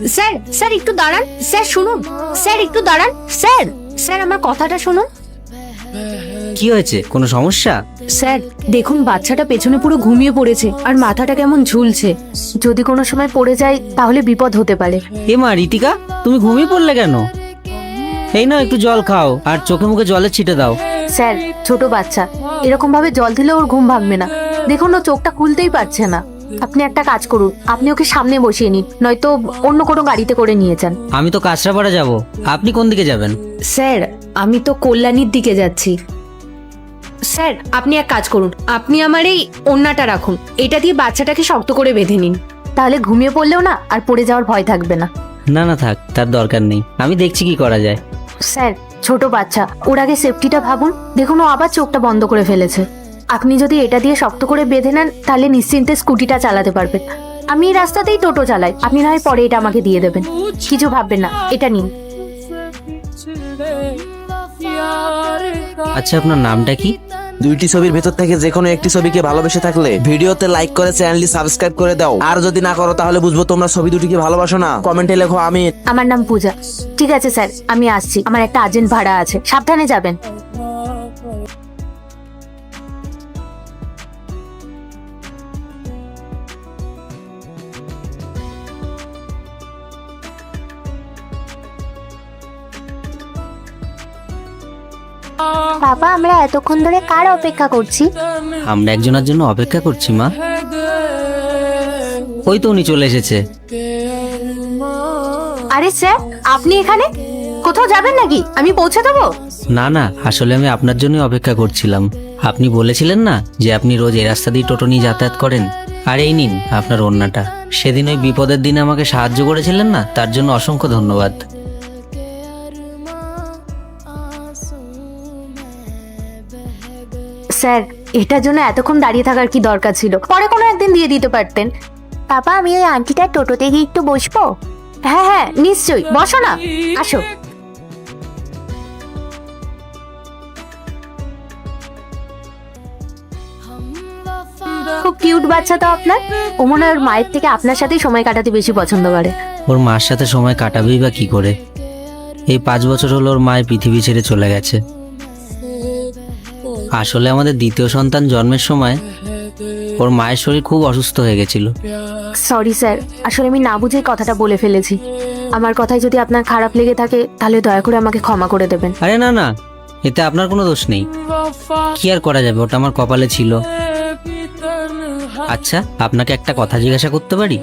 Sir sir একটু দাঁড়ান, sir শুনুন, স্যার একটু দাঁড়ান, স্যার স্যার আমার কথাটা শুনুন। কি হয়েছে, কোনো সমস্যা? স্যার দেখুন, বাচ্চাটা পেছনে পুরো ঘুমিয়ে পড়েছে আর মাথাটা কেমন ঝুলছে। যদি কোনো সময় পড়ে যায় তাহলে বিপদ হতে পারে। এ মা রিতিকা, তুমি ঘুমিয়ে পড়লে কেন? এই নাও একটু জল খাও আর চোখে মুখে জলের ছিটে দাও। স্যার ছোট বাচ্চা, এরকম ভাবে জল দিলে ওর ঘুম ভাঙবে না। দেখুন ও চোখটা খুলতেই পারছে না। আপনি একটা কাজ করুন, আপনি ওকে সামনে বসিয়ে নিন, নয়তো অন্য কোনো গাড়িতে করে নিয়ে যান। আমি তো কাঁচরাপাড়া যাব, আপনি কোন দিকে যাবেন? স্যার আমি তো কল্যাণীর দিকে যাচ্ছি। স্যার আপনি এক কাজ করুন, আপনি আমার এই ওড়নাটা রাখুন, এটা দিয়ে বাচ্চাটাকে শক্ত করে বেঁধে নিন, তাহলে ঘুমিয়ে পড়লেও না আর পড়ে যাওয়ার ভয় থাকবে না। না না থাক, তার দরকার নেই, আমি দেখছি কি করা যায়। স্যার ছোট বাচ্চা, ওর আগে সেফটিটা ভাবুন। দেখুন ও আবার চোখটা বন্ধ করে ফেলেছে। আপনি যদি এটা দিয়ে শক্ত করে বেঁধে নেন তাহলে নিশ্চিন্তে স্কুটিটা চালাতে পারবেন। আমি এই রাস্তাতেই টোটো চালাই, আপনি না হয় পরে এটা আমাকে দিয়ে দেবেন। কিছু ভাববেন না, এটা নিন। আচ্ছা আপনার নামটা কি? দুইটি ছবির ভেতর থেকে যে কোনো একটি ছবিকে ভালোবেসে থাকলে ভিডিওতে লাইক করে চ্যানেলটি সাবস্ক্রাইব করে দাও। আর যদি না করো তাহলে বুঝবো তোমরা ছবি দুটিকে ভালোবাসো না। কমেন্টে লেখো আমি। আমার নাম পূজা। ঠিক আছে স্যার, আমি আসছি, আমার একটা আর্জেন্ট ভাড়া আছে, সাবধানে যাবেন। বাবা, আমরা এতক্ষণ ধরে কার অপেক্ষা করছি? আমরা একজনের জন্য অপেক্ষা করছি মা। ওই তো উনি চলে এসেছে। আরে স্যার আপনি এখানে কোথাও যাবেন নাকি? আমি পৌঁছে দেবো। না না, আসলে আমি আপনার জন্যই অপেক্ষা করছিলাম। আপনি বলেছিলেন না যে আপনি রোজ এই রাস্তা দিয়ে টোটো নিয়ে যাতায়াত করেন। আর এই নিন আপনার ওড়নাটা। সেদিন ওই বিপদের দিনে আমাকে সাহায্য করেছিলেন না, তার জন্য অসংখ্য ধন্যবাদ। স্যার এটার জন্য এতক্ষণ দাঁড়িয়ে থাকার কি দরকার ছিল? পরে কোনো একদিন দিয়ে দিতে পারতেন। বাবা, আমি ওই আন্টিটার টোটোতে গিয়ে একটু বসবো? হ্যাঁ হ্যাঁ নিশ্চয়ই, বসো না, আসো। খুব কিউট বাচ্চা তো আপনার। ও মনে হয় ওর মায়ের থেকে আপনার সাথেই সময় কাটাতে বেশি পছন্দ করে। ওর মার সাথে সময় কাটাবেই বা কি করে? এই 5 বছর হলো ওর মায়ের পৃথিবী ছেড়ে চলে গেছে। আসলে আমাদের দ্বিতীয় সন্তান জন্মের সময় ওর মায়ের শরীর খুব অসুস্থ হয়ে গেছিল। সরি স্যার, আসলে আমি না বুঝেই কথাটা বলে ফেলেছি। আমার কথায় যদি আপনার খারাপ লেগে থাকে তাহলে দয়া করে আমাকে ক্ষমা করে দেবেন। আরে না না, এতে আপনার কোনো দোষ নেই। কি আর করা যাবে, ওটা আমার কপালে ছিল। আচ্ছা আপনাকে একটা কথা জিজ্ঞাসা করতে পারি?